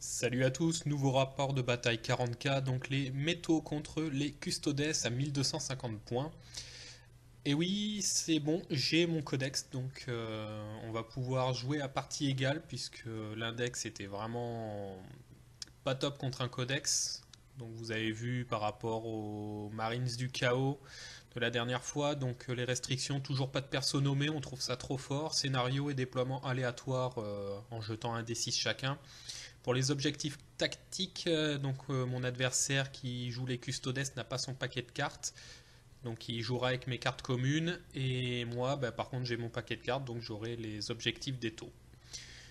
Salut à tous, nouveau rapport de bataille 40K, donc les métaux contre les custodes à 1250 points. Et oui, c'est bon, j'ai mon codex, donc on va pouvoir jouer à partie égale, puisque l'index était vraiment pas top contre un codex. Donc vous avez vu par rapport aux Marines du chaos de la dernière fois, donc les restrictions, toujours pas de perso nommé, on trouve ça trop fort. Scénario et déploiement aléatoire en jetant un D6 chacun. Pour les objectifs tactiques, mon adversaire qui joue les custodes n'a pas son paquet de cartes, donc il jouera avec mes cartes communes, et moi par contre j'ai mon paquet de cartes, donc j'aurai les objectifs des taux.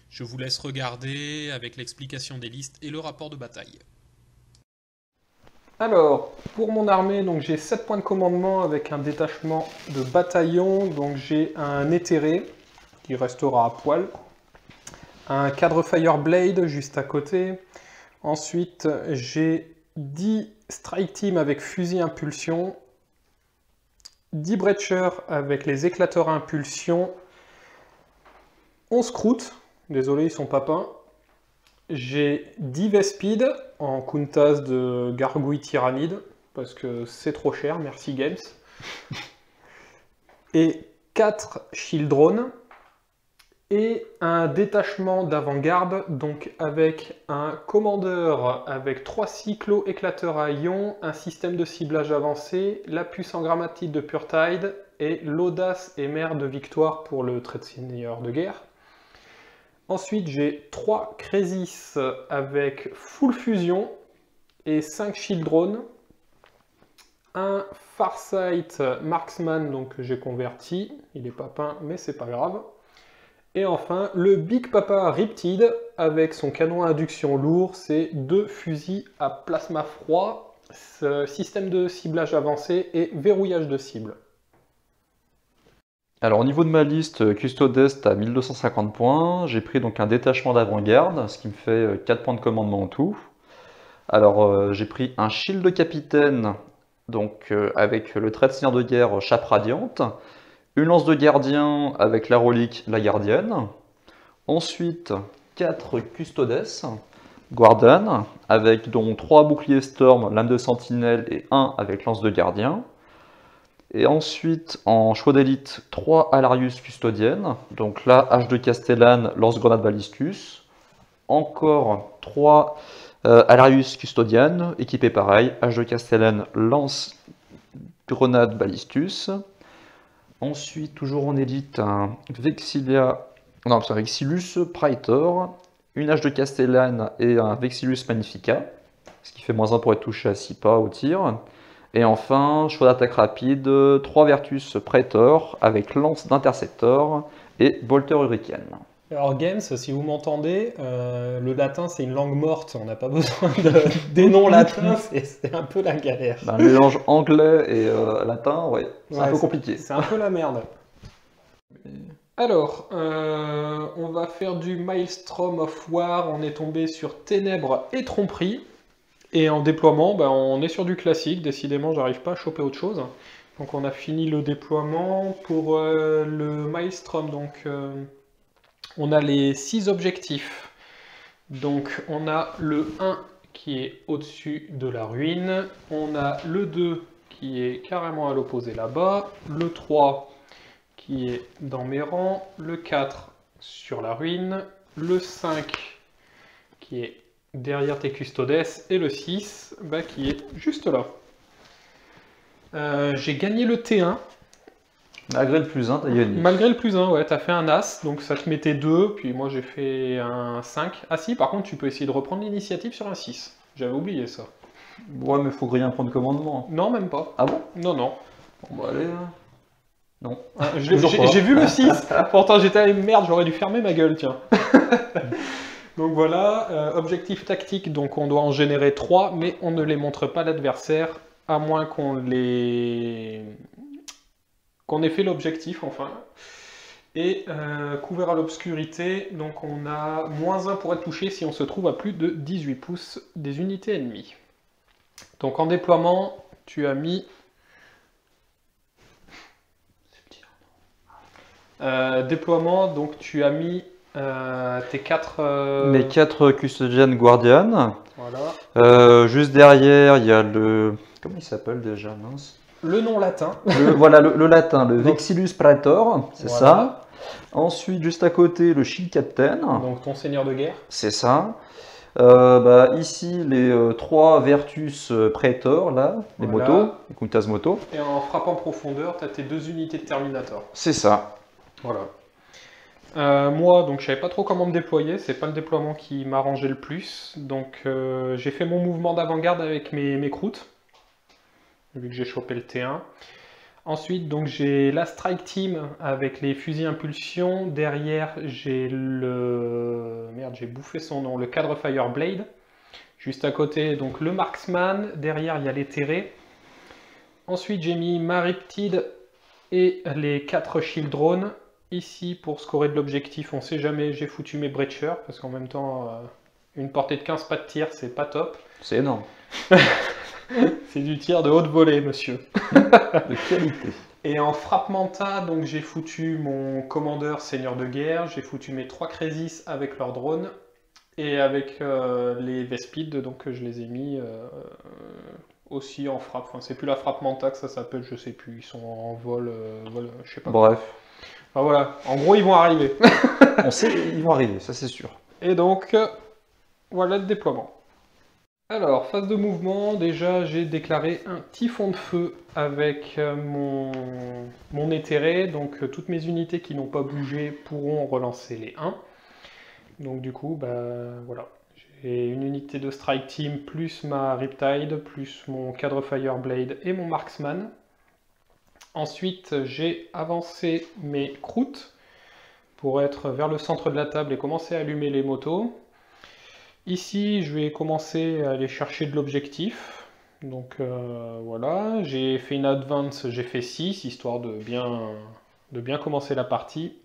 Je vous laisse regarder avec l'explication des listes et le rapport de bataille. Alors, pour mon armée, donc j'ai 7 points de commandement avec un détachement de bataillon. Donc j'ai un éthéré qui restera à poil, un cadre Fireblade juste à côté. Ensuite, j'ai 10 Strike Team avec fusil impulsion, 10 Breachers avec les éclateurs à impulsion, 11 Scrouts, désolé ils sont pas peints. J'ai 10 Vespides en Kuntas de Gargouille Tyrannide, parce que c'est trop cher, merci Games. Et 4 Shield Drones, et un détachement d'avant-garde, donc avec un commandeur avec 3 cyclos éclateurs à ions, un système de ciblage avancé, la puce en grammatite de Purtide, et l'audace et mère de victoire pour le trait de seigneur de guerre. Ensuite, j'ai 3 Crésis avec full fusion et 5 Shield Drones. Un Farsight Marksman donc, que j'ai converti. Il n'est pas peint, mais c'est pas grave. Et enfin, le Big Papa Riptide avec son canon à induction lourd. C'est 2 fusils à plasma froid, système de ciblage avancé et verrouillage de cible. Alors au niveau de ma liste, Custodes à 1250 points, j'ai pris donc un détachement d'avant-garde, ce qui me fait 4 points de commandement en tout. Alors j'ai pris un shield de capitaine, donc avec le trait de seigneur de guerre Chape Radiante, une lance de gardien avec la relique La Gardienne, ensuite 4 Custodes, Guardian, avec dont 3 boucliers Storm, lame de sentinelle et 1 avec lance de gardien. Et ensuite, en choix d'élite, 3 Alarius custodiennes. Donc là, hache de Castellane, lance-grenade balistus. Encore 3 Alarius custodiennes, équipées pareil, hache de Castellane, lance-grenade balistus. Ensuite, toujours en élite, un Vexillus Praetor, une hache de Castellane et un Vexillus Magnifica, ce qui fait -1 pour être touché à 6 pas au tir. Et enfin, choix d'attaque rapide, 3 Vertus Praetor avec lance d'interceptor et Bolter Hurricane. Alors Games, si vous m'entendez, le latin c'est une langue morte, on n'a pas besoin des noms latins, c'est un peu la galère. Ben, le mélange anglais et latin, ouais, c'est un peu compliqué. C'est un peu la merde. Alors, on va faire du Maelstrom of War, on est tombé sur Ténèbres et Tromperie. Et en déploiement, on est sur du classique, décidément j'arrive pas à choper autre chose. Donc on a fini le déploiement. Pour le Maelstrom, donc on a les 6 objectifs. Donc on a le 1 qui est au-dessus de la ruine, on a le 2 qui est carrément à l'opposé là-bas, le 3 qui est dans mes rangs, le 4 sur la ruine, le 5 qui est derrière tes custodes, et le 6 qui est juste là. J'ai gagné le T1. Malgré le +1, t'as gagné. Malgré le +1, ouais, t'as fait un As, donc ça te mettait 2, puis moi j'ai fait un 5. Ah si, par contre tu peux essayer de reprendre l'initiative sur un 6. J'avais oublié ça. Ouais, mais faut rien prendre de commandement. Non, même pas. Ah bon? Non, non. Bon, bah allez. Non. J'ai vu le 6, pourtant j'étais à merde, j'aurais dû fermer ma gueule, tiens. Donc voilà, objectif tactique, donc on doit en générer 3, mais on ne les montre pas à l'adversaire, à moins qu'on ait fait l'objectif, enfin. Et couvert à l'obscurité, donc on a -1 pour être touché si on se trouve à plus de 18 pouces des unités ennemies. Donc en déploiement, tu as mis... déploiement, donc tu as mis Tes 4... Mes 4 Custodian Guardian. Voilà. Juste derrière, il y a le... Comment il s'appelle déjà, mince? Le nom latin. Voilà, le latin, le Vexillus Praetor, c'est Voilà. ça. Ensuite, juste à côté, le Shield Captain. Donc ton seigneur de guerre. C'est ça. Ici, les 3 Vertus Praetor, là, les Voilà. motos, les Kuntas Moto. Et en frappant profondeur, tu as tes 2 unités de Terminator. C'est ça. Voilà. Moi, donc je savais pas trop comment me déployer, c'est pas le déploiement qui m'arrangeait le plus. Donc j'ai fait mon mouvement d'avant-garde avec mes croûtes, vu que j'ai chopé le T1. Ensuite, donc j'ai la Strike Team avec les fusils impulsion. Derrière, j'ai le... Merde, j'ai bouffé son nom, le Cadre Fireblade. Juste à côté, donc le Marksman. Derrière, il y a les terrés. Ensuite, j'ai mis ma Riptide et les 4 Shield Drones. Ici, pour scorer de l'objectif, on sait jamais, j'ai foutu mes Breachers, parce qu'en même temps, une portée de 15 pas de tir, c'est pas top. C'est énorme. C'est du tir de haute volée, monsieur. De qualité. Et en frappe manta, donc j'ai foutu mon commandeur seigneur de guerre, j'ai foutu mes 3 Crésis avec leurs drones, et avec les Vespides, donc je les ai mis aussi en frappe. Enfin, c'est plus la frappe manta que ça s'appelle, je sais plus, ils sont en vol, je sais pas. Bref. Enfin, voilà, en gros ils vont arriver. On sait, ils vont arriver, ça c'est sûr. Et donc, voilà le déploiement. Alors, phase de mouvement, déjà j'ai déclaré un typhon de feu avec mon éthéré. Donc toutes mes unités qui n'ont pas bougé pourront relancer les 1. Donc du coup, voilà. J'ai une unité de Strike Team plus ma Riptide, plus mon Cadre Fireblade et mon Marksman. Ensuite, j'ai avancé mes croûtes pour être vers le centre de la table et commencer à allumer les motos. Ici, je vais commencer à aller chercher de l'objectif. Donc voilà, j'ai fait une advance, j'ai fait 6, histoire de bien commencer la partie.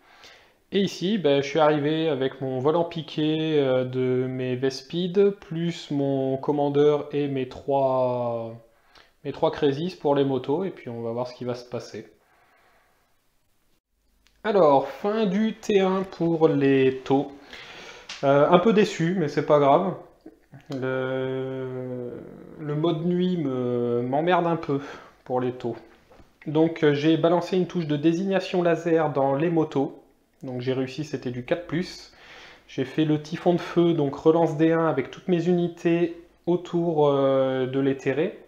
Et ici, je suis arrivé avec mon volant piqué de mes Vespides, plus mon commandeur et mes 3 Crésis pour les motos, et puis on va voir ce qui va se passer. Alors, fin du T1 pour les taux. Un peu déçu, mais c'est pas grave. Le mode nuit m'emmerde un peu pour les taux. Donc j'ai balancé une touche de désignation laser dans les motos. Donc j'ai réussi, c'était du 4+. J'ai fait le typhon de feu, donc relance D1 avec toutes mes unités autour de l'éthéré.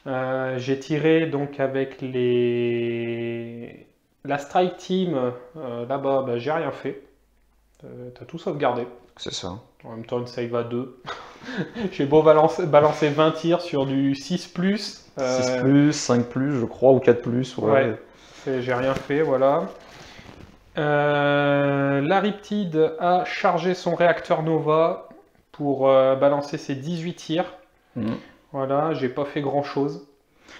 J'ai tiré donc avec la Strike Team, là-bas, j'ai rien fait. T'as tout sauvegardé. C'est ça. En même temps, une save à 2. J'ai beau balancer 20 tirs sur du 6+. 6+, 5+, je crois, ou 4+. Ouais, j'ai rien fait, voilà. La Riptide a chargé son réacteur Nova pour balancer ses 18 tirs. Voilà, j'ai pas fait grand chose.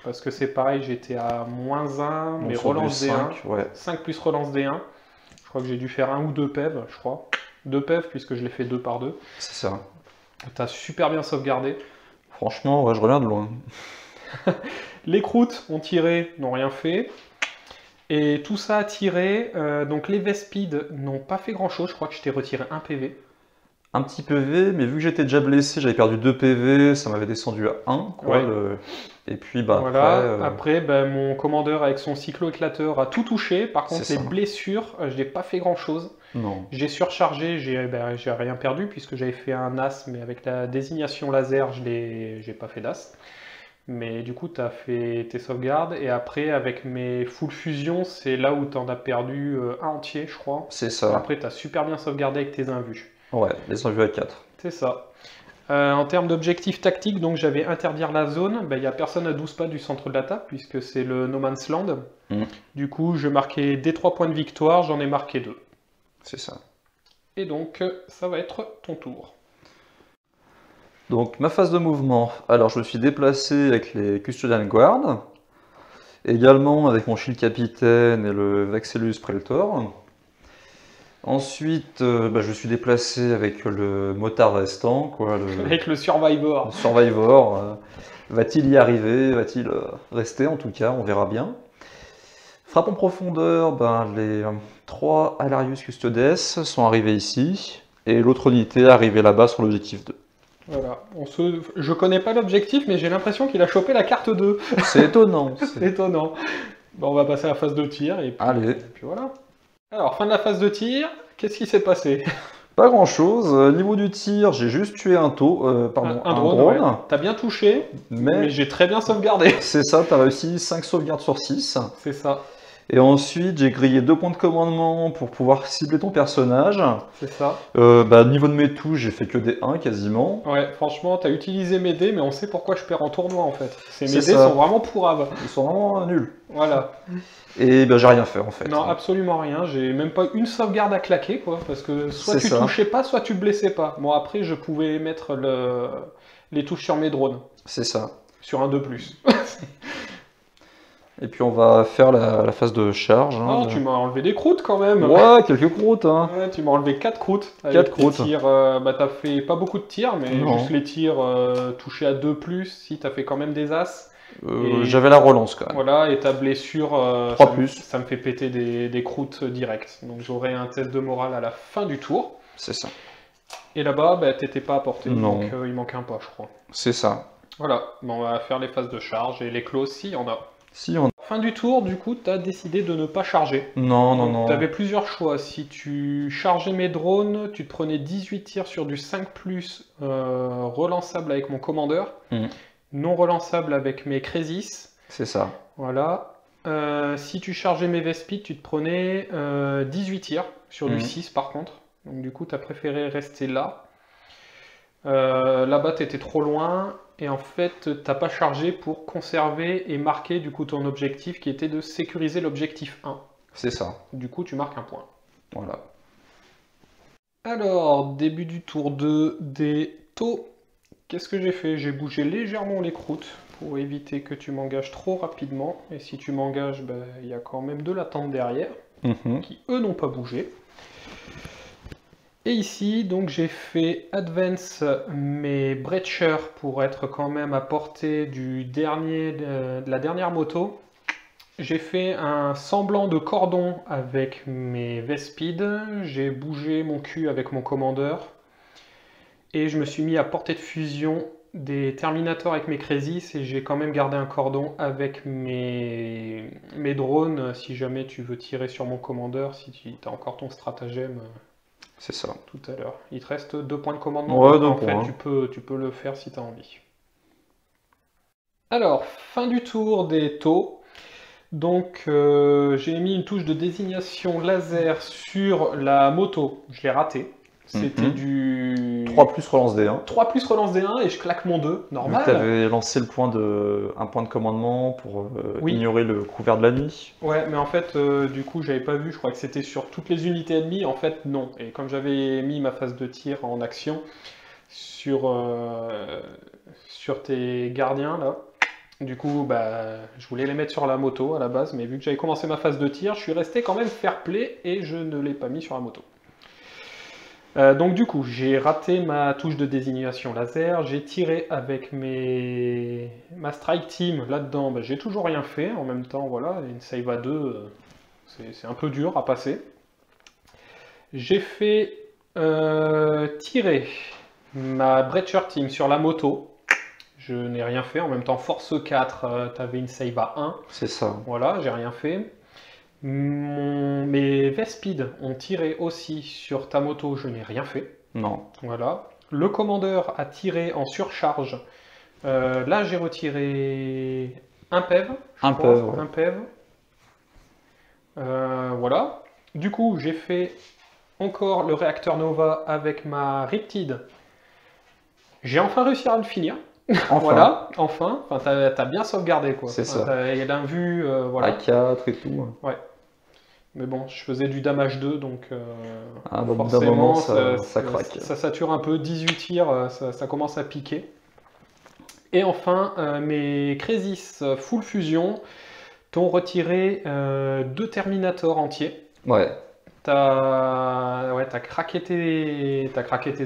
Parce que c'est pareil, j'étais à -1, mais relance D1. 5 plus relance D1. Je crois que j'ai dû faire 1 ou 2 PEV, je crois. 2 PEV, puisque je l'ai fait 2 par 2. C'est ça. T'as super bien sauvegardé. Franchement, ouais, je reviens de loin. Les croûtes ont tiré, n'ont rien fait. Et tout ça a tiré. Donc les Vespides n'ont pas fait grand chose. Je crois que je t'ai retiré 1 PV. Un petit PV, mais vu que j'étais déjà blessé, j'avais perdu 2 PV, ça m'avait descendu à 1. Quoi, ouais. Et puis voilà. Après, mon commandeur avec son cyclo-éclateur a tout touché. Par contre, les blessures, je n'ai pas fait grand chose. Non. J'ai surchargé, j'ai rien perdu puisque j'avais fait un as, mais avec la désignation laser, j'ai pas fait d'as. Mais du coup, tu as fait tes sauvegardes. Et après, avec mes full fusion, c'est là où tu en as perdu un entier, je crois. C'est ça. Après, tu as super bien sauvegardé avec tes invus. Ouais, les invus à 4. C'est ça. En termes d'objectifs tactiques, donc j'avais interdire la zone. Il n'y a personne à 12 pas du centre de la table, puisque c'est le No Man's Land. Du coup, je marquais des 3 points de victoire, j'en ai marqué 2. C'est ça. Et donc, ça va être ton tour. Donc, ma phase de mouvement. Alors, je me suis déplacé avec les Custodian Guard. Également avec mon Shield Capitaine et le Vexillus Praetor. Ensuite, je suis déplacé avec le motard restant. Quoi, avec le Survivor. Le Survivor. Va-t-il y arriver? Va-t-il rester? En tout cas, on verra bien. Frappe en profondeur, les 3 Alarius Custodes sont arrivés ici, et l'autre unité est arrivée là-bas sur l'objectif 2. Voilà. Je connais pas l'objectif, mais j'ai l'impression qu'il a chopé la carte 2. C'est étonnant. C'est étonnant. Bon, on va passer à la phase de tir, et puis, Allez. et puis voilà. Alors, fin de la phase de tir, qu'est-ce qui s'est passé? Pas grand-chose. Niveau du tir, j'ai juste tué un drone. Ouais. T'as bien touché, mais j'ai très bien sauvegardé. C'est ça, t'as réussi 5 sauvegardes sur 6. C'est ça. Et ensuite, j'ai grillé 2 points de commandement pour pouvoir cibler ton personnage. C'est ça. Niveau de mes touches, j'ai fait que des 1 quasiment. Ouais, franchement, t'as utilisé mes dés, mais on sait pourquoi je perds en tournoi en fait. Mes C'est dés ça. sont vraiment pourraves. Ils sont vraiment nuls. Voilà. Et j'ai rien fait en fait. Non, absolument rien. J'ai même pas une sauvegarde à claquer, quoi. Parce que soit C'est tu ça. touchais pas, soit tu blessais pas. Bon, après, je pouvais mettre les touches sur mes drones. C'est ça. Sur un 2+. Et puis on va faire la phase de charge. hein. Oh, tu m'as enlevé des croûtes quand même. Ouais, quelques croûtes. Hein. Ouais, tu m'as enlevé 4 croûtes. Avec 4 tes croûtes. tirs, t'as fait pas beaucoup de tirs, mais Non. juste les tirs touchés à 2+, si t'as fait quand même des as. Et- J'avais la relance quand même. Voilà, et ta blessure, 3+. ça me fait péter des croûtes directes. Donc j'aurai un test de morale à la fin du tour. C'est ça. Et là-bas, t'étais pas à portée, Non. donc il manque un pas, je crois. C'est ça. Voilà, bon, on va faire les phases de charge et les closes si on a. Si on... Fin du tour, du coup, t'as décidé de ne pas charger. Non, non, Donc, non. t'avais plusieurs choix. Si tu chargeais mes drones, tu te prenais 18 tirs sur du 5+, relançable avec mon commandeur, Mhm. non relançable avec mes Crésis. C'est ça. Voilà. Si tu chargeais mes Vespides, tu te prenais 18 tirs sur du Mhm. 6 par contre. Donc du coup, tu as préféré rester là. Là-bas, tu étais trop loin. Et en fait, t'as pas chargé pour conserver et marquer du coup ton objectif qui était de sécuriser l'objectif 1. C'est ça. Du coup, tu marques un point. Voilà. Alors, début du tour 2 des taux. Qu'est-ce que j'ai fait? J'ai bougé légèrement les croûtes pour éviter que tu m'engages trop rapidement. Et si tu m'engages, il y a quand même de l'attente derrière, Mhm. qui eux n'ont pas bougé. Et ici, donc j'ai fait advance mes breachers pour être quand même à portée de la dernière moto. J'ai fait un semblant de cordon avec mes Vespides. J'ai bougé mon cul avec mon commandeur. Et je me suis mis à portée de fusion des Terminators avec mes Crésis. Et j'ai quand même gardé un cordon avec mes drones. Si jamais tu veux tirer sur mon commandeur, si tu as encore ton stratagème. C'est ça. Tout à l'heure. Il te reste 2 points de commandement. Ouais, donc 2 en points. fait, tu peux le faire si tu as envie. Alors, fin du tour des taux. Donc, j'ai mis une touche de désignation laser sur la moto. Je l'ai raté. C'était Mhm. du 3 plus relance des 1. 3+ relance des 1 et je claque mon 2. Tu Normal. avais lancé un point de commandement pour Oui. ignorer le couvert de la nuit. Ouais, mais en fait, du coup, j'avais pas vu. Je crois que c'était sur toutes les unités ennemies. En fait, non. Et comme j'avais mis ma phase de tir en action sur tes gardiens, là, du coup, je voulais les mettre sur la moto à la base. Mais vu que j'avais commencé ma phase de tir, je suis resté quand même fair play et je ne l'ai pas mis sur la moto. Donc du coup, j'ai raté ma touche de désignation laser, j'ai tiré avec ma strike team là-dedans, j'ai toujours rien fait, en même temps, voilà, une save à 2, c'est un peu dur à passer. J'ai fait tirer ma breacher team sur la moto, je n'ai rien fait, en même temps force 4, t'avais une save à 1, C'est ça. voilà, j'ai rien fait. Mes Vespides ont tiré aussi sur ta moto, je n'ai rien fait. Non. Voilà. Le commandeur a tiré en surcharge. Là, j'ai retiré un PEV. je Un crois. PEV, ouais. Un PEV. Voilà. Du coup, j'ai fait encore le réacteur Nova avec ma Riptide. J'ai enfin réussi à le finir. Enfin. Voilà, enfin. T'as bien sauvegardé, quoi. C'est ça. T'as l'invue, voilà. A4 et tout. Mais bon, je faisais du damage 2, donc Ah, bah, au bout d'un forcément, moment, ça craque. ça sature un peu. 18 tirs, ça commence à piquer. Et enfin, mes Crésis full fusion t'ont retiré 2 Terminators entiers. Ouais. T'as craqué tes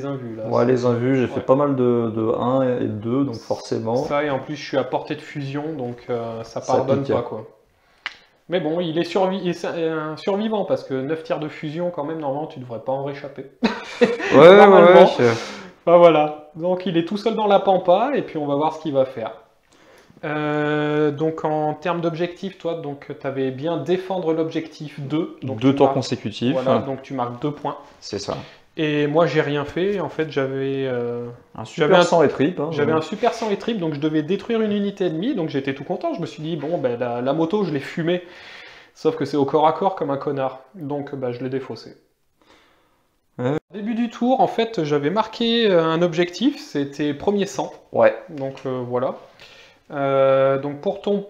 invus, là. Ouais, les invus, j'ai fait Ouais. pas mal de 1 et de 2, donc forcément. Ça, et en plus, je suis à portée de fusion, donc ça Ça pardonne pique. pas, quoi. Mais bon, il est un survivant parce que 9 tirs de fusion, quand même, normalement, tu devrais pas en réchapper. Ouais, Normalement. ouais. Enfin, voilà. Donc, il est tout seul dans la pampa et puis on va voir ce qu'il va faire. Donc, en termes d'objectif, toi, tu avais bien défendre l'objectif 2. Donc, 2 tu tours marques- consécutifs. Voilà, donc tu marques 2 points. C'est ça. Et moi, j'ai rien fait. En fait, j'avais Un super sang et trip. Hein, un super sang et trip, donc je devais détruire une unité ennemie. Donc, j'étais tout content. Je me suis dit, bon, ben, la moto, je l'ai fumée. Sauf que c'est au corps à corps comme un connard. Donc, bah, je l'ai défaussé. Ouais. Au début du tour, en fait, j'avais marqué un objectif. C'était premier sang. Ouais. Donc, voilà. Donc, pour ton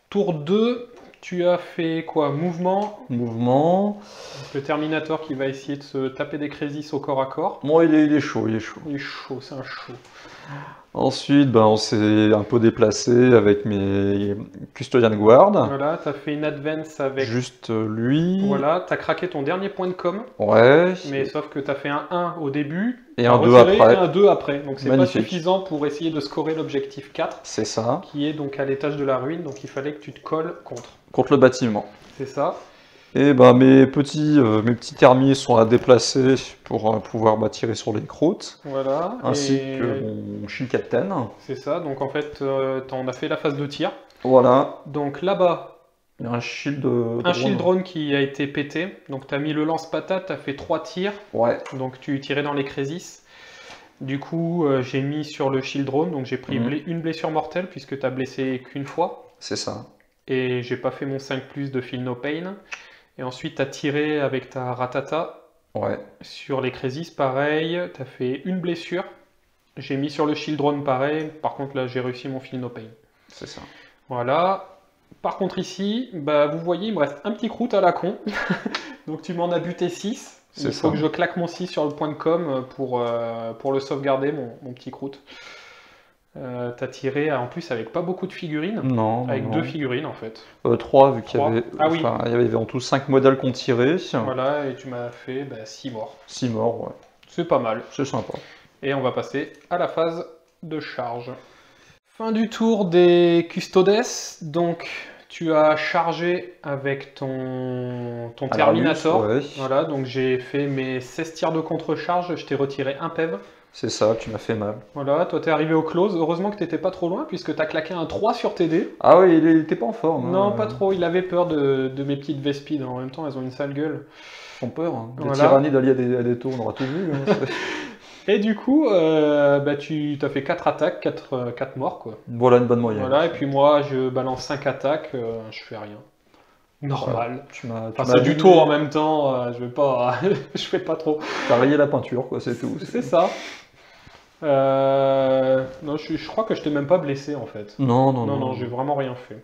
tour 2, tu as fait quoi? Mouvement. Mouvement. Donc, le Terminator qui va essayer de se taper des Crésis au corps à corps. Bon, il est chaud, il est chaud. Il est chaud, c'est un chaud. Ensuite, on s'est un peu déplacé avec mes Custodian Guard. Voilà, t'as fait une advance avec... Juste lui. Voilà, t'as craqué ton dernier point de com. Ouais. Mais sauf que t'as fait un 1 au début. Et t'as un 2 retiré après. Et un 2 après. Donc c'est pas Magnifique. suffisant pour essayer de scorer l'objectif 4. C'est ça. Qui est donc à l'étage de la ruine. Donc il fallait que tu te colles contre. Contre le bâtiment. C'est ça. Et mes petits thermiers sont à déplacer pour pouvoir tirer sur les croûtes. Voilà. Ainsi et... que mon shield captain. C'est ça. Donc en fait, on a fait la phase de tir. Voilà. Donc là-bas, il y a un shield un shield drone qui a été pété. Donc tu as mis le lance-patate, tu as fait 3 tirs. Ouais. Donc tu tirais dans les Crésis. Du coup, j'ai mis sur le shield drone. Donc j'ai pris une blessure mortelle puisque tu as blessé qu'une fois. C'est ça. Et j'ai pas fait mon 5+ de Feel No Pain. Et ensuite, tu as tiré avec ta ratata. Ouais. Sur les Crésis, pareil. Tu as fait une blessure. J'ai mis sur le shield drone, pareil. Par contre, là, j'ai réussi mon Feel No Pain. C'est ça. Voilà. Par contre, ici, vous voyez, il me reste un petit croûte à la con. Donc, tu m'en as buté 6. Il faut que je claque mon 6 sur le point de com pour le sauvegarder, mon petit croûte. T'as tiré en plus avec pas beaucoup de figurines. Non. Avec 2 figurines en fait. 3 vu qu'il y avait. Ah oui. Il y avait en tout 5 modèles qu'on tirait. Voilà, et tu m'as fait 6 morts. 6 morts, ouais. C'est pas mal. C'est sympa. Et on va passer à la phase de charge. Fin du tour des Custodes. Donc tu as chargé avec ton Terminator. Ouais. Voilà, donc j'ai fait mes 16 tirs de contre-charge. Je t'ai retiré un PEV. C'est ça, tu m'as fait mal. Voilà, toi t'es arrivé au close. Heureusement que t'étais pas trop loin puisque t'as claqué un 3 sur TD. Ah oui, il était pas en forme. Non, pas trop. Il avait peur de mes petites Vespides. En même temps, elles ont une sale gueule. Ils font peur. Hein. Voilà. Les tyrannies d'alliés à des tours, on aura tout vu. Hein, et du coup, tu as fait 4 attaques, 4 morts quoi. Voilà une bonne moyenne. Voilà, et puis moi je balance 5 attaques, je fais rien. Normal. Voilà. C'est du tour en même temps, je vais pas. je fais pas trop. T'as rayé la peinture, quoi, c'est tout. C'est ça. Non, je crois que je t'ai même pas blessé en fait. Non, j'ai vraiment rien fait.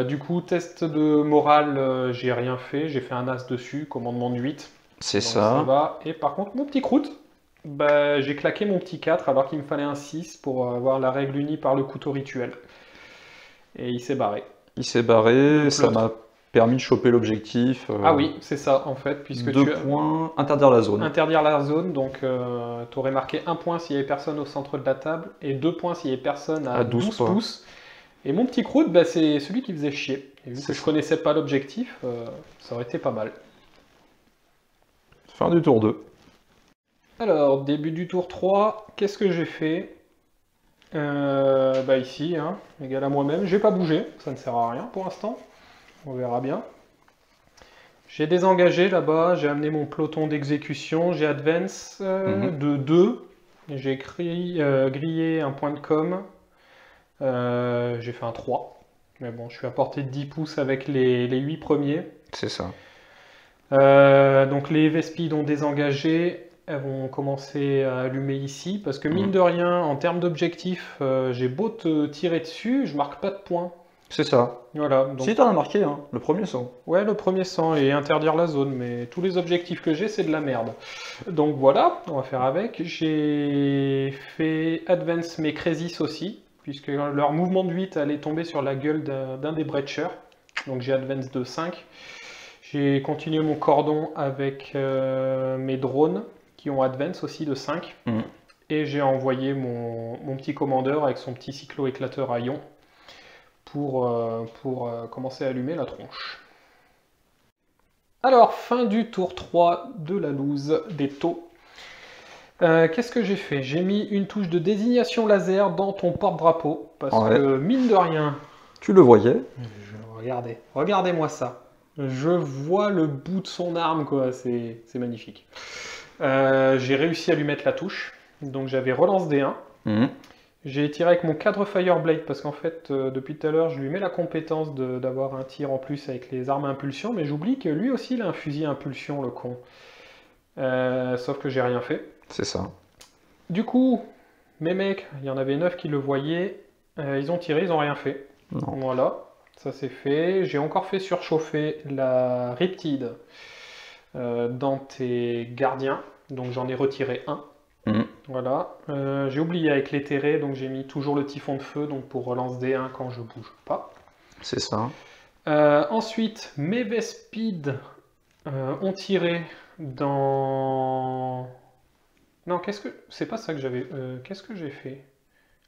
Du coup, test de morale, j'ai rien fait. J'ai fait un as dessus, commandement de 8. C'est Donc, ça. va. Et par contre, mon petit croûte, j'ai claqué mon petit 4 alors qu'il me fallait un 6 pour avoir la règle unie par le couteau rituel. Et il s'est barré. Il s'est barré, ça m'a permis de choper l'objectif. Ah oui, c'est ça en fait, puisque 2 points, interdire la zone. Interdire la zone, donc tu aurais marqué 1 point s'il n'y avait personne au centre de la table, et 2 points s'il n'y avait personne à 12 pouces. Et mon petit croûte, c'est celui qui faisait chier. Et vu que je connaissais pas l'objectif, ça aurait été pas mal. Fin du tour 2. Alors, début du tour 3, qu'est-ce que j'ai fait? Ici, hein, égal à moi-même. J'ai pas bougé, ça ne sert à rien pour l'instant. On verra bien. J'ai désengagé là-bas, j'ai amené mon peloton d'exécution, j'ai advance de 2. J'ai grillé un point de com. J'ai fait un 3. Mais bon, je suis à portée de 10 pouces avec les 8 premiers. C'est ça. Donc les Vespides ont désengagé. Elles vont commencer à allumer ici, parce que mine de rien, en termes d'objectifs, j'ai beau te tirer dessus, je marque pas de points. C'est ça. Voilà. Donc... Si t'en as marqué, hein, le premier sang. Ouais, le premier sang, et interdire la zone, mais tous les objectifs que j'ai, c'est de la merde. Donc voilà, on va faire avec. J'ai fait advance mes Crésis aussi, puisque leur mouvement de 8 allait tomber sur la gueule d'un des Breachers. Donc j'ai advance de 5. J'ai continué mon cordon avec mes drones, qui ont advance aussi de 5. Et j'ai envoyé mon petit commandeur avec son petit cyclo-éclateur à ion pour commencer à allumer la tronche. Alors, fin du tour 3 de la loose des taux. Qu'est-ce que j'ai fait? J'ai mis une touche de désignation laser dans ton porte-drapeau, parce que, mine de rien... Tu le voyais? Regardez-moi ça. Je vois le bout de son arme, quoi, c'est magnifique. J'ai réussi à lui mettre la touche, donc j'avais relance D1. J'ai tiré avec mon cadre Fireblade, parce qu'en fait, depuis tout à l'heure, je lui mets la compétence d'avoir un tir en plus avec les armes à impulsion, mais j'oublie que lui aussi, il a un fusil à impulsion, le con. Sauf que j'ai rien fait. C'est ça. Du coup, mes mecs, il y en avait 9 qui le voyaient, ils ont tiré, ils n'ont rien fait. Non. Voilà, ça c'est fait. J'ai encore fait surchauffer la Riptide dans tes gardiens, donc j'en ai retiré un. Voilà, j'ai oublié avec l'éthéré, donc j'ai mis toujours le typhon de feu, donc pour relance D1 quand je bouge pas. C'est ça. Ensuite, mes Vespides ont tiré dans... Non, c'est pas ça que j'avais... qu'est-ce que j'ai fait?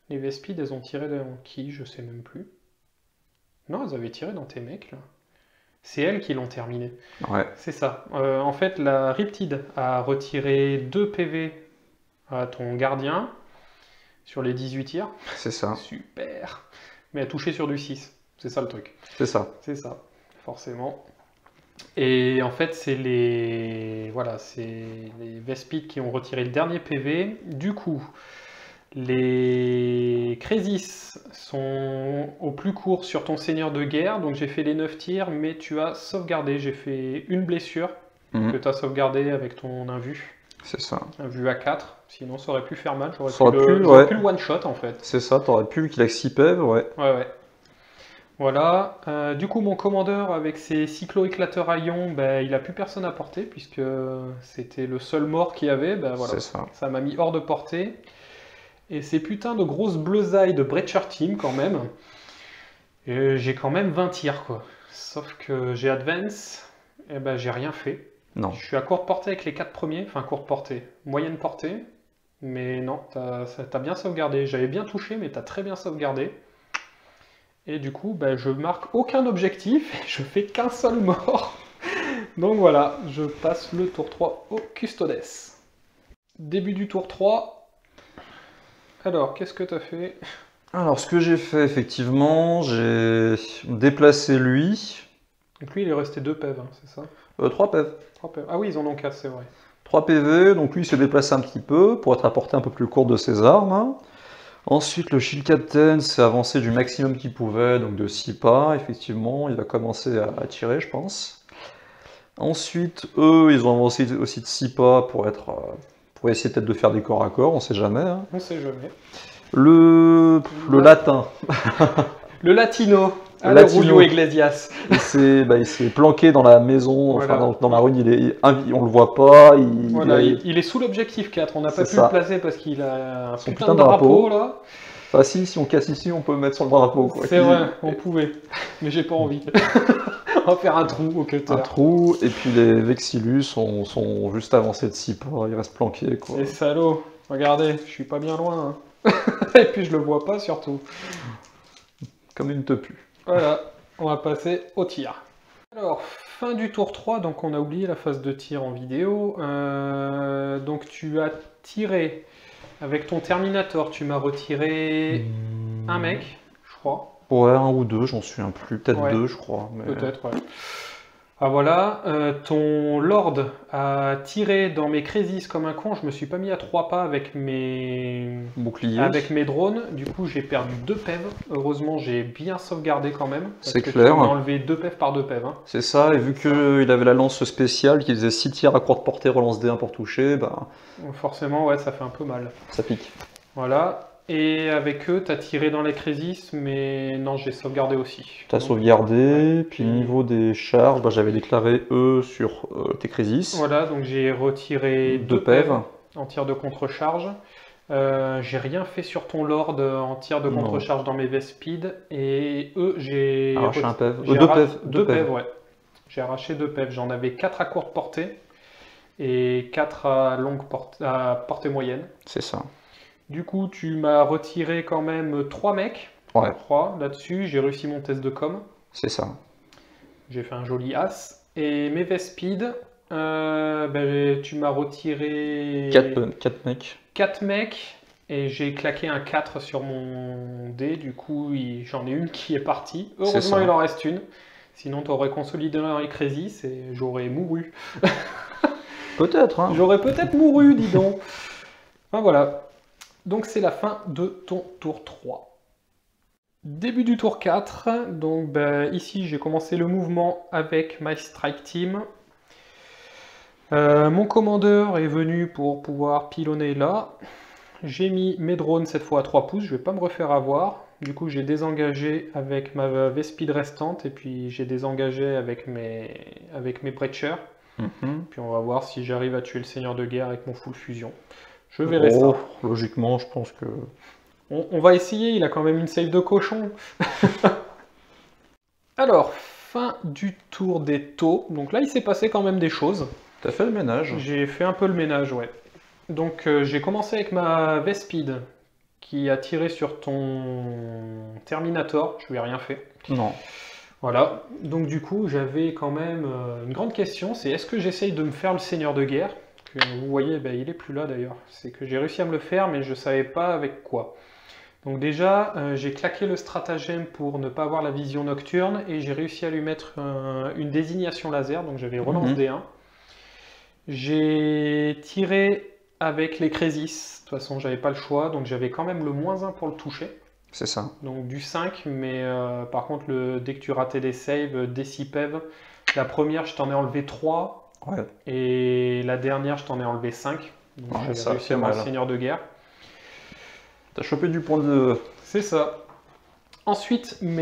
Les Vespides, elles ont tiré dans qui? Je sais même plus. Non, elles avaient tiré dans tes mecs, là. C'est elles qui l'ont terminé. Ouais. C'est ça. En fait, la Riptide a retiré 2 PV à ton gardien sur les 18 tirs. C'est ça. Super. Mais a touché sur du 6. C'est ça le truc. C'est ça. C'est ça, forcément. Et en fait, c'est les Vespides qui ont retiré le dernier PV. Du coup, les Crésis sont au plus court sur ton seigneur de guerre. Donc j'ai fait les 9 tirs, mais tu as sauvegardé. J'ai fait une blessure que tu as sauvegardé avec ton invu. C'est ça. Invu à 4. Sinon, ça aurait pu faire mal. J'aurais pu le one-shot, en fait. C'est ça, t'aurais pu, vu qu'il a que 6 PV, ouais. Ouais. Voilà, du coup mon commandeur avec ses cyclo-éclateurs à ion, il a plus personne à porter puisque c'était le seul mort qu'il y avait, voilà. Ça m'a mis hors de portée. Et ces putains de grosses bleusailles de Breacher Team quand même, j'ai quand même 20 tirs quoi. Sauf que j'ai Advance, et j'ai rien fait. Non. Je suis à courte portée avec les 4 premiers, enfin courte portée, moyenne portée, mais non, t'as bien sauvegardé. J'avais bien touché mais t'as très bien sauvegardé. Et du coup, je marque aucun objectif, et je fais qu'un seul mort. Donc voilà, je passe le tour 3 au Custodes. Début du tour 3. Alors, qu'est-ce que tu as fait? Alors, ce que j'ai fait, effectivement, j'ai déplacé lui. Donc lui, il est resté 2 PV, c'est ça? 3 PV. 3 PV. Ah oui, ils en ont 4, c'est vrai. 3 PV, donc lui, il s'est déplacé un petit peu pour être à portée un peu plus courte de ses armes. Ensuite, le Shield Captain s'est avancé du maximum qu'il pouvait, donc de 6 pas, effectivement, il va commencer à tirer, je pense. Ensuite, eux, ils ont avancé aussi de 6 pas pour essayer peut-être de faire des corps à corps, on sait jamais. Hein. On sait jamais. Le latin. Le latino. Le Julio Iglesias. Il s'est planqué dans la maison, voilà. enfin dans la rue, on le voit pas. Il est sous l'objectif 4, on n'a pas pu le placer parce qu'il a un putain de drapeau là. Enfin si on casse ici, on peut le mettre sur le drapeau. C'est vrai, on pouvait, mais j'ai pas envie. On va faire un trou au cutter. Un trou, et puis les Vexillus sont juste avancés de 6 pas, ils restent planqués. Quoi. Les salauds, regardez, je suis pas bien loin. Hein. Et puis je le vois pas surtout. Comme une tepu. Voilà, on va passer au tir. Alors, fin du tour 3, donc on a oublié la phase de tir en vidéo. Donc tu as tiré avec ton Terminator, tu m'as retiré un mec, je crois. Ouais, un ou deux, j'en souviens plus, peut-être 2 je crois. Mais... Peut-être, ouais. Ah voilà, ton Lord a tiré dans mes Crésis comme un con, je me suis pas mis à 3 pas avec mes boucliers. Avec mes drones, du coup j'ai perdu 2 PEV, heureusement j'ai bien sauvegardé quand même. C'est clair. Tu m'as enlevé 2 PEV par 2 PEV. Hein. C'est ça, et vu qu'il avait la lance spéciale qui faisait 6 tirs à courte portée, relance D1 pour toucher, forcément ouais, ça fait un peu mal. Ça pique. Voilà. Et avec eux, t'as tiré dans les Crésis, mais non, j'ai sauvegardé aussi. T'as sauvegardé, puis niveau des charges, j'avais déclaré E sur tes Crésis. Voilà, donc j'ai retiré 2 PEV en tir de contre-charge. J'ai rien fait sur ton Lord en tir de contre-charge dans mes Vespides, et eux, j'ai arraché un PEV. 2 PEV, ouais. J'ai arraché 2 PEV, j'en avais 4 à courte portée, et 4 à portée moyenne. C'est ça. Du coup, tu m'as retiré quand même 3 mecs. Ouais, 3 là-dessus. J'ai réussi mon test de com. c'est ça. J'ai fait un joli as. Et mes Vespides, tu m'as retiré 4 mecs. 4 mecs. Et j'ai claqué un 4 sur mon dé. Du coup, j'en ai une qui est partie. Heureusement, ça. il en reste une. Sinon, tu aurais consolidé avec Crésis et j'aurais mouru. Peut-être, hein. J'aurais peut-être mouru, dis donc. Enfin voilà. Donc c'est la fin de ton tour 3. Début du tour 4. Donc ici j'ai commencé le mouvement avec My Strike Team. Mon commandeur est venu pour pouvoir pilonner là. J'ai mis mes drones cette fois à 3 pouces, je vais pas me refaire avoir. Du coup j'ai désengagé avec ma Vespide restante et puis j'ai désengagé avec mes breachers. Puis on va voir si j'arrive à tuer le seigneur de guerre avec mon full fusion. Je verrai ça. Logiquement, je pense que... On va essayer, il a quand même une save de cochon. Alors, fin du tour des taux. Donc là, il s'est passé quand même des choses. T'as fait le ménage? J'ai fait un peu le ménage, ouais. Donc j'ai commencé avec ma Vespide qui a tiré sur ton Terminator. Je lui ai rien fait. Non. Voilà. Donc du coup, j'avais quand même une grande question. C'est est-ce que j'essaye de me faire le seigneur de guerre? Que vous voyez, il est plus là d'ailleurs. C'est que j'ai réussi à me le faire, mais je savais pas avec quoi. Donc déjà, j'ai claqué le stratagème pour ne pas avoir la vision nocturne et j'ai réussi à lui mettre une désignation laser, donc j'avais relance D1. J'ai tiré avec les Crésis, de toute façon j'avais pas le choix, donc j'avais quand même le -1 pour le toucher. C'est ça. Donc du 5, mais par contre dès que tu ratais des saves, des 6 PEV, la première je t'en ai enlevé 3, Ouais. et la dernière je t'en ai enlevé 5. Donc Ouais, j'avais ça réussi fait à avoir le mal. seigneur de guerre. T'as chopé du point de... C'est ça. Ensuite, ma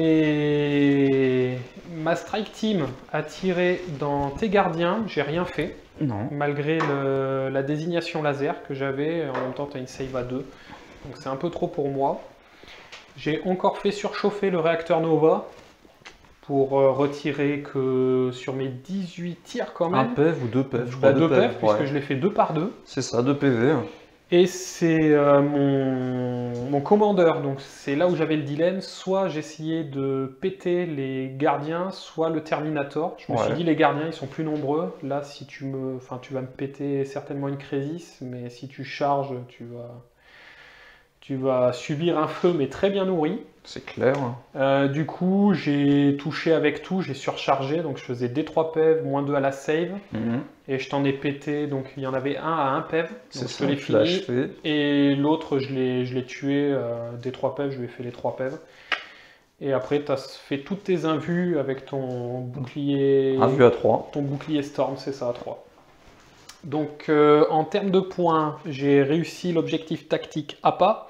strike team a tiré dans tes gardiens, j'ai rien fait, Non. malgré la désignation laser que j'avais, en même temps tu as une save à 2, donc c'est un peu trop pour moi. J'ai encore fait surchauffer le réacteur Nova, pour retirer que sur mes 18 tirs quand même. Un PEV ou 2 PEV, je crois. 2 PEV, puisque ouais. je l'ai fait 2 par 2. C'est ça, 2 PV. Et c'est mon commandeur, donc c'est là où j'avais le dilemme, soit j'essayais de péter les gardiens, soit le Terminator. Je me suis dit les gardiens ils sont plus nombreux, là si tu vas me péter certainement une Crésis, mais si tu charges tu vas subir un feu mais très bien nourri. C'est clair. Du coup j'ai touché avec tout, j'ai surchargé, donc je faisais D3 PEV, -2 à la save. Et je t'en ai pété, donc il y en avait un à 1 PEV, donc je te l'ai fini, et l'autre je l'ai tué, des 3 PEV, je lui ai fait les 3 PEV. Et après tu as fait toutes tes invus avec ton bouclier... Invu à 3. Ton bouclier Storm, c'est ça, à 3. Donc en termes de points, j'ai réussi l'objectif tactique APA.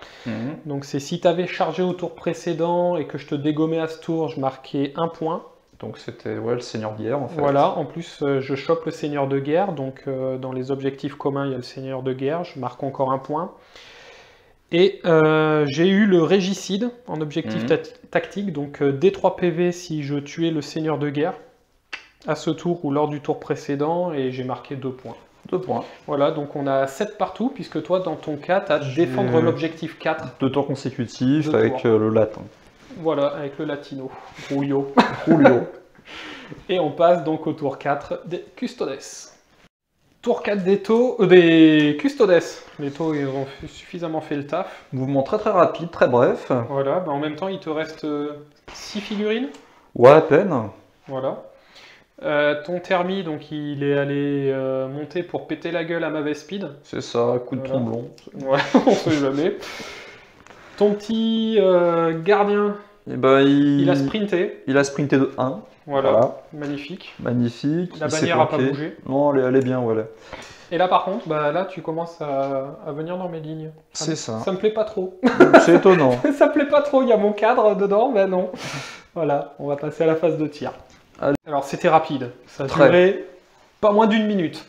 Donc c'est si tu avais chargé au tour précédent et que je te dégommais à ce tour, je marquais 1 point. Donc c'était le seigneur de guerre en fait. Voilà, en plus je chope le seigneur de guerre, donc dans les objectifs communs il y a le seigneur de guerre, je marque encore 1 point. Et j'ai eu le régicide en objectif tactique, donc D3 PV si je tuais le seigneur de guerre à ce tour ou lors du tour précédent, et j'ai marqué 2 points. 2 points. Voilà, donc on a 7 partout, puisque toi dans ton cas tu as défendre l'objectif 4. 2 tours consécutifs avec le latin. Voilà, avec le latino, Julio. Julio. Et on passe donc au tour 4 des Custodes. Tour 4 des Custodes. Les taux, ils ont suffisamment fait le taf. Mouvement très très rapide, très bref. Voilà, en même temps, il te reste 6 figurines. Ouais, à peine. Voilà. Ton Thermi, donc il est allé monter pour péter la gueule à ma Vespide. C'est ça, coup de tromblon. Ouais, on sait jamais. Ton petit gardien, et ben, il a sprinté. Il a sprinté de 1. Voilà, magnifique. Magnifique. La bannière n'a pas bougé. Non, elle est bien, voilà. Et là, par contre, là, tu commences à venir dans mes lignes. C'est ça. Ça me plaît pas trop. C'est étonnant. Ça me plaît pas trop, il y a mon cadre dedans, mais non. Voilà, on va passer à la phase de tir. Allez. Alors, c'était rapide. Ça a duré pas moins d'1 minute.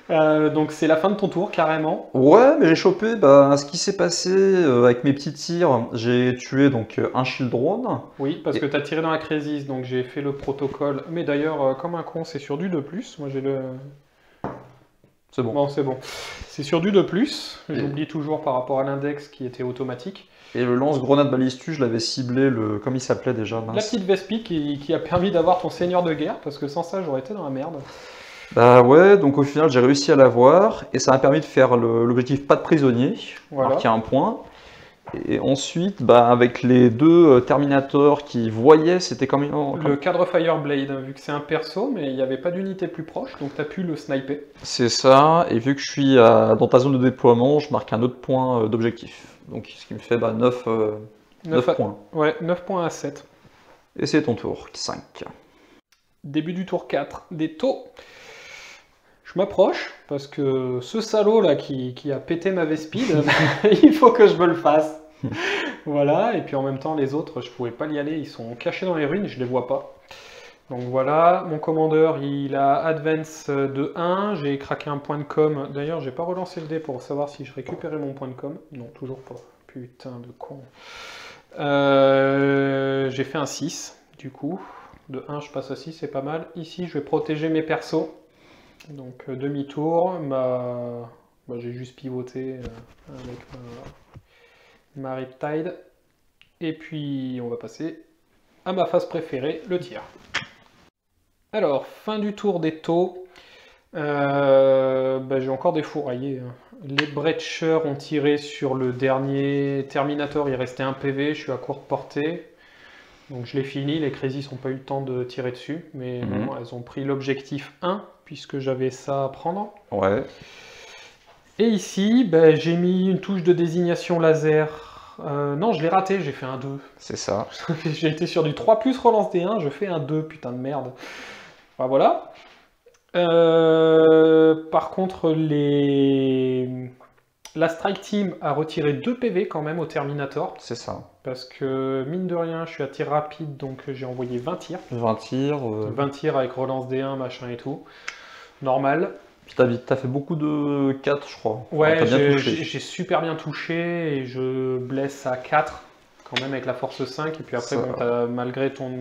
Donc c'est la fin de ton tour carrément. Ouais, mais j'ai chopé ce qui s'est passé avec mes petits tirs. J'ai tué donc un shield drone. Oui, parce que tu as tiré dans la Crésis, donc j'ai fait le protocole. Mais d'ailleurs, comme un con, c'est sur du 2+. Moi j'ai le... C'est bon. Bon, c'est bon. C'est sur du 2+. J'oublie toujours par rapport à l'index qui était automatique. Et le lance-grenade balistu, je l'avais ciblé, comme il s'appelait déjà, La mince. petite Vespi qui a permis d'avoir ton seigneur de guerre, parce que sans ça, j'aurais été dans la merde. Bah ouais, donc au final, j'ai réussi à l'avoir, et ça m'a permis de faire l'objectif pas de prisonnier, Voilà. marquer un point. Et ensuite, bah, avec les deux Terminators qui voyaient, c'était comme Le cadre Fireblade, vu que c'est un perso, mais il n'y avait pas d'unité plus proche, donc tu as pu le sniper. C'est ça, et vu que je suis dans ta zone de déploiement, je marque un autre point d'objectif. Donc ce qui me fait 9 points. Ouais, 9 points à 7. Et c'est ton tour, 5. Début du tour 4, des taux. Je m'approche, parce que ce salaud là qui a pété ma Vespide, il faut que je me le fasse. Voilà, et puis en même temps les autres, je pouvais pas y aller, ils sont cachés dans les ruines, je les vois pas. Donc voilà, mon commandeur il a advance de 1, j'ai craqué un point de com. D'ailleurs, j'ai pas relancé le dé pour savoir si je récupérais mon point de com. Non, toujours pas. Putain de con. J'ai fait un 6, du coup. De 1, je passe à 6, c'est pas mal. Ici, je vais protéger mes persos. Donc demi-tour, j'ai juste pivoté avec ma Riptide. Et puis on va passer à ma phase préférée, le tir. Alors, fin du tour des taux. J'ai encore des fourraillés. Les Breachers ont tiré sur le dernier Terminator, il restait un PV, je suis à courte portée. Donc je l'ai fini, les Crazy n'ont pas eu le temps de tirer dessus, mais bon, elles ont pris l'objectif 1, puisque j'avais ça à prendre. Ouais. Et ici, j'ai mis une touche de désignation laser. Non, je l'ai raté, j'ai fait un 2. C'est ça. J'ai été sur du 3+, relance D1, je fais un 2, putain de merde. Enfin, voilà. Par contre, la Strike Team a retiré 2 PV quand même au Terminator. C'est ça. Parce que, mine de rien, je suis à tir rapide, donc j'ai envoyé 20 tirs. 20 tirs. 20 tirs avec relance D1, machin et tout. Normal. Puis t'as fait beaucoup de 4, je crois. Ouais, T'as bien touché. j'ai super bien touché et je blesse à 4, quand même avec la force 5. Et puis après, bon, malgré ton...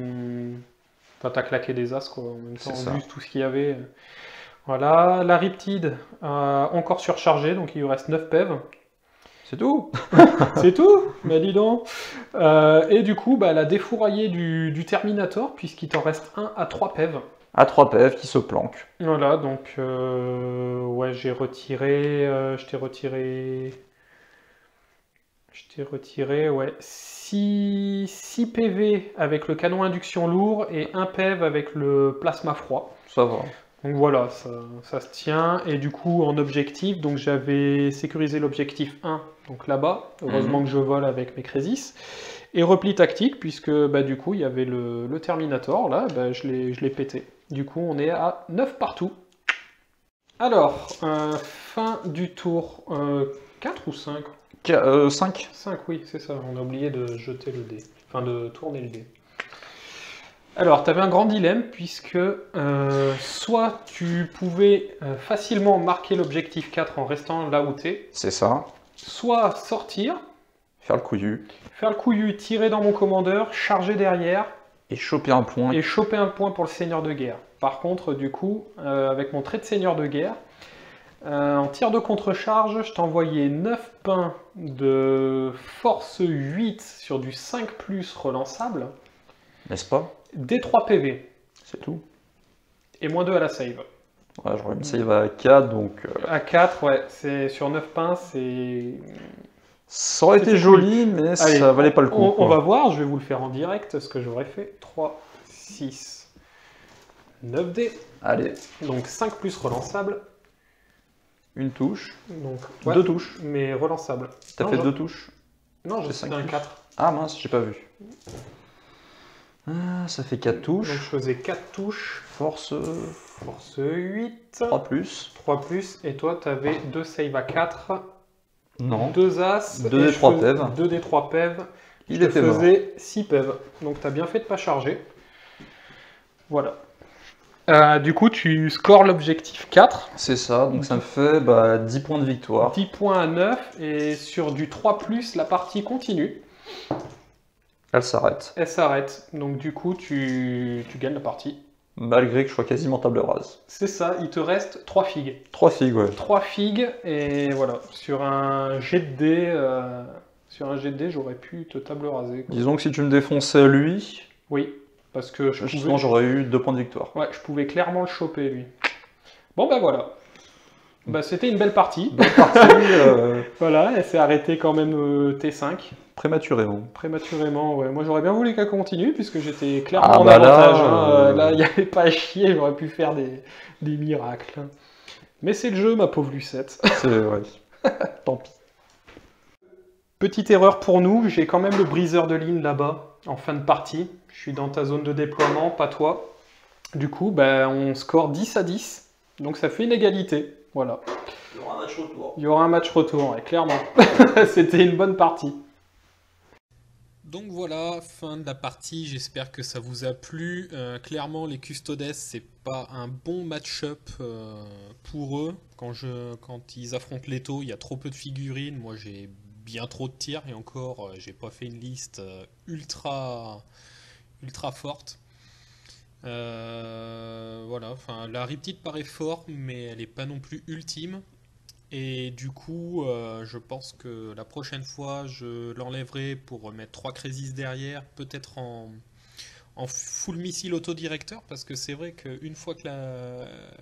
T'as claqué des as, quoi. En même temps, vu tout ce qu'il y avait. Voilà, la Riptide encore surchargée, donc il lui reste 9 PEV. C'est tout. C'est tout. Mais dis donc. Et du coup, elle a défouraillé du Terminator, puisqu'il t'en reste 1 à 3 PEV. À 3 PF qui se planquent. Voilà, donc ouais, j'ai retiré, je t'ai retiré, ouais, 6 PV avec le canon induction lourd et 1 PEV avec le plasma froid. Ça va. Donc voilà, ça se tient. Et du coup, en objectif, donc j'avais sécurisé l'objectif 1, donc là-bas. Heureusement que je vole avec mes Crésis. Et repli tactique, puisque du coup, il y avait le Terminator, là, je l'ai pété. Du coup, on est à 9 partout. Alors, fin du tour 4 ou 5 5. 5, oui, c'est ça. On a oublié de jeter le dé. Enfin, de tourner le dé. Alors, tu avais un grand dilemme, puisque soit tu pouvais facilement marquer l'objectif 4 en restant là où tu es. C'est ça. Soit sortir. Faire le couillu. Faire le couillu, tirer dans mon commandeur, charger derrière. Et choper un point. Et choper un point pour le seigneur de guerre. Par contre, du coup, avec mon trait de seigneur de guerre, en tir de contre-charge, je t'envoyais 9 pains de force 8 sur du 5+ relançable. N'est-ce pas? D3 PV. C'est tout. Et moins 2 à la save. Ouais, j'aurais une save à 4, donc... À 4, ouais. C'est sur 9 pains, c'est... Ça aurait été joli, mais allez, ça valait pas le coup. On va voir, je vais vous le faire en direct, ce que j'aurais fait. 3, 6, 9 dés. Allez. Donc 5+ relançable. Une touche. Donc, 2 touches. Mais relançable. T'as fait 2 touches? Non, j'ai fait un 4. Ah mince, j'ai pas vu. Ah, ça fait 4 touches. Donc je faisais 4 touches. Force 8. 3+. 3+. Et toi, t'avais 2 save à 4. Non. 2 as. 2 des 3 PEV. 2 des 3 PEV. Il était mort. faisais 6 PEV. Donc t'as bien fait de pas charger. Voilà. Du coup, tu scores l'objectif 4. C'est ça, donc ça me fait 10 points de victoire. 10 points à 9. Et sur du 3+, la partie continue. Elle s'arrête. Elle s'arrête. Donc du coup, tu gagnes la partie. Malgré que je sois quasiment table rase. C'est ça, il te reste 3 figues. 3 figues, ouais. 3 figues, et voilà. Sur un jet de dés, j'aurais pu te table raser, quoi. Disons que si tu me défonçais lui, Oui, parce que justement j'aurais eu 2 points de victoire. ouais, je pouvais clairement le choper, lui. Bon, bah voilà. Bah, c'était une belle partie. Bonne partie, Voilà, elle s'est arrêtée quand même T5. prématurément. Prématurément, ouais. Moi, j'aurais bien voulu qu'elle continue, puisque j'étais clairement Ah en bah là, avantage, hein. Là, il n'y avait pas à chier, j'aurais pu faire des miracles. Mais c'est le jeu, ma pauvre Lucette. C'est ouais. Tant pis. Petite erreur pour nous, j'ai quand même le briseur de ligne là-bas, en fin de partie. Je suis dans ta zone de déploiement, pas toi. Du coup, ben, on score 10-10, donc ça fait une égalité. Voilà. Il y aura un match retour. Il y aura un match retour, ouais, clairement. C'était une bonne partie. Donc voilà, fin de la partie, j'espère que ça vous a plu. Clairement, les Custodes, c'est pas un bon match-up pour eux. Quand ils affrontent Leto, il y a trop peu de figurines. Moi, j'ai bien trop de tirs, et encore, j'ai pas fait une liste ultra forte. Voilà, enfin, la Riptide paraît fort, mais elle est pas non plus ultime. Et du coup, je pense que la prochaine fois, je l'enlèverai pour mettre 3 Crésis derrière, peut-être en full missile autodirecteur, parce que c'est vrai qu'une fois que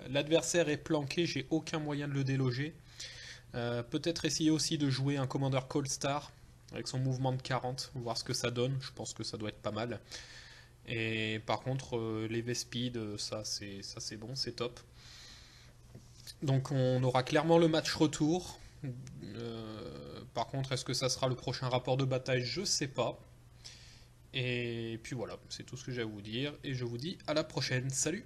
l'adversaire est planqué, j'ai aucun moyen de le déloger. Peut-être essayer aussi de jouer un commandeur Cold Star avec son mouvement de 40, voir ce que ça donne. Je pense que ça doit être pas mal. Et par contre, les V-Speed, ça c'est bon, c'est top. Donc on aura clairement le match retour. Par contre, est-ce que ça sera le prochain rapport de bataille? Je sais pas. Et puis voilà, c'est tout ce que j'ai à vous dire. Et je vous dis à la prochaine. Salut!